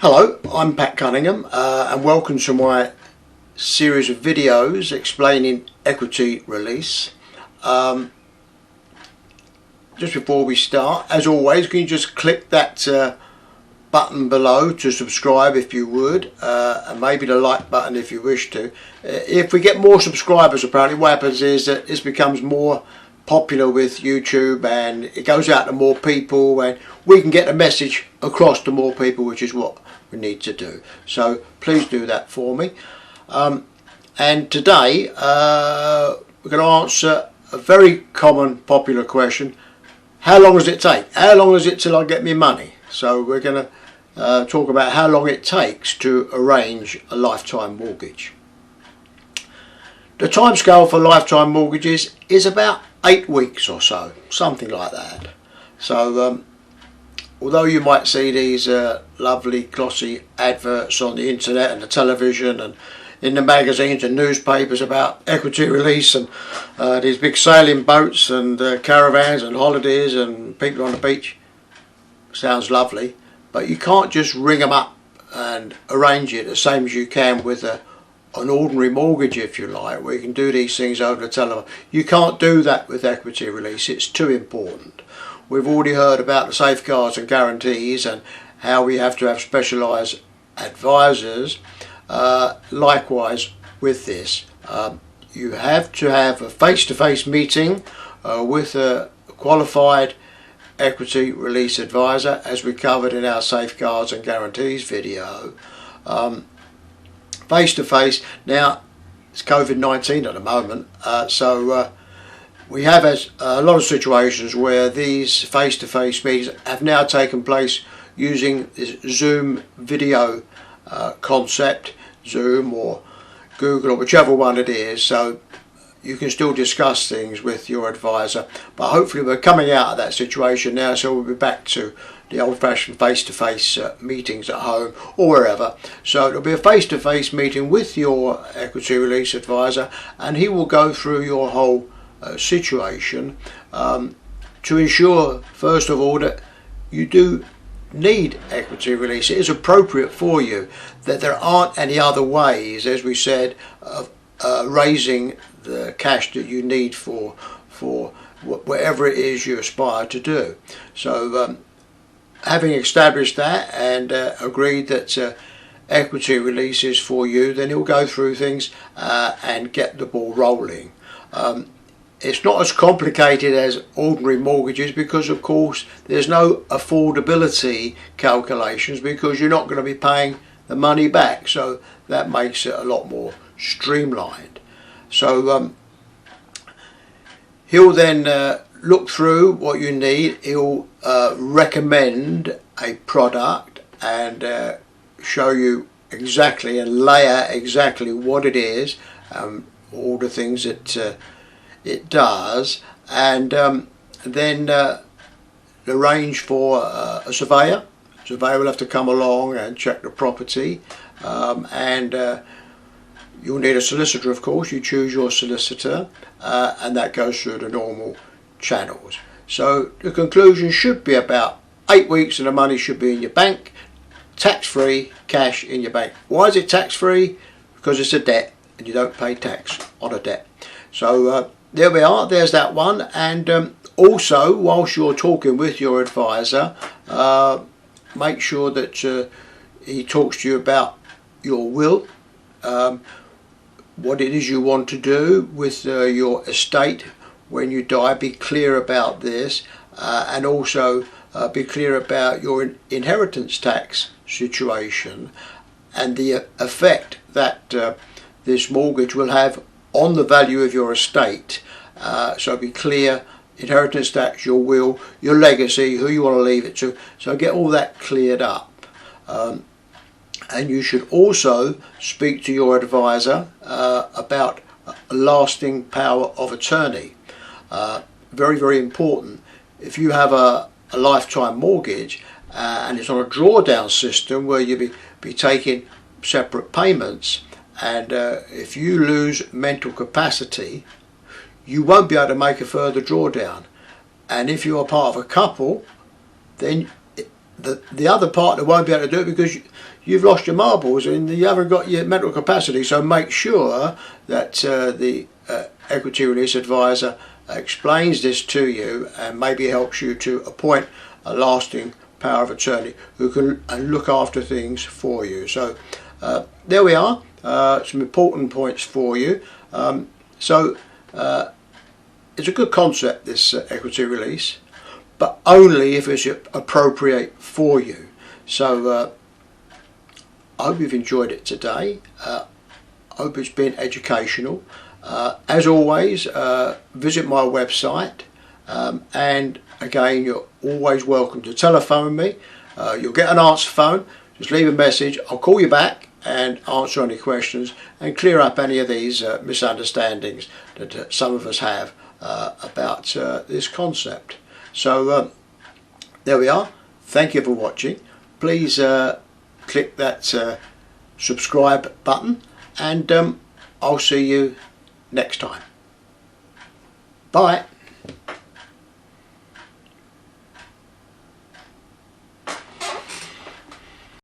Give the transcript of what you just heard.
Hello, I'm Pat Cunningham and welcome to my series of videos explaining equity release. Just before we start, as always, can you just click that button below to subscribe if you would, and maybe the like button if you wish to. If we get more subscribers, apparently what happens is that this becomes more popular with YouTube and it goes out to more people and we can get the message across to more people, which is what we need to do. So please do that for me. And today we're going to answer a very common popular question: how long does it take? How long is it till I get my money? So we're going to talk about how long it takes to arrange a lifetime mortgage. The timescale for lifetime mortgages is about 8 weeks or so, something like that. So although you might see these lovely glossy adverts on the internet and the television and in the magazines and newspapers about equity release and these big sailing boats and caravans and holidays and people on the beach, sounds lovely, but you can't just ring them up and arrange it the same as you can with an ordinary mortgage, if you like, where you can do these things over the telephone. You can't do that with equity release. It's too important. We've already heard about the safeguards and guarantees and how we have to have specialised advisors. Likewise with this, you have to have a face-to-face meeting with a qualified equity release advisor, as we covered in our safeguards and guarantees video. Face-to-face. Now it's COVID-19 at the moment, so we have a lot of situations where these face-to-face meetings have now taken place using this Zoom video concept, Zoom or Google or whichever one it is, so you can still discuss things with your advisor. But hopefully we're coming out of that situation now, so we'll be back to the old-fashioned face-to-face meetings at home or wherever. So it'll be a face-to-face meeting with your equity release advisor, and he will go through your whole situation to ensure, first of all, that you do need equity release. It is appropriate for you, that there aren't any other ways, as we said, of raising the cash that you need for whatever it is you aspire to do. So having established that and agreed that equity release is for you, then he'll go through things and get the ball rolling. It's not as complicated as ordinary mortgages because, of course, there's no affordability calculations because you're not going to be paying the money back. So that makes it a lot more streamlined. So he'll then look through what you need. He'll recommend a product and show you exactly and lay out exactly what it is, all the things that it does, and then arrange for a surveyor. Surveyor will have to come along and check the property, and you'll need a solicitor, of course. You choose your solicitor, and that goes through the normal channels. So the conclusion should be about 8 weeks and the money should be in your bank, tax-free, cash in your bank. Why is it tax-free? Because it's a debt and you don't pay tax on a debt. So there we are, there's that one. And also, whilst you're talking with your advisor, make sure that he talks to you about your will, what it is you want to do with your estate when you die. Be clear about this, and also be clear about your inheritance tax situation and the effect that this mortgage will have on the value of your estate. So be clear: inheritance tax, your will, your legacy, who you want to leave it to. So get all that cleared up. And you should also speak to your advisor about a lasting power of attorney. Very, very important. If you have a lifetime mortgage and it's on a drawdown system where you be taking separate payments, and if you lose mental capacity, you won't be able to make a further drawdown. And if you are part of a couple, then the other partner won't be able to do it because you've lost your marbles and you haven't got your mental capacity. So make sure that the equity release advisor explains this to you and maybe helps you to appoint a lasting power of attorney who can look after things for you. So there we are, some important points for you. It's a good concept, this equity release, but only if it's appropriate for you. So I hope you've enjoyed it today. I hope it's been educational. As always, visit my website, and again, you're always welcome to telephone me. You'll get an answer phone. Just leave a message. I'll call you back and answer any questions and clear up any of these misunderstandings that some of us have about this concept. So there we are. Thank you for watching. Please click that subscribe button, and I'll see you next time. Bye.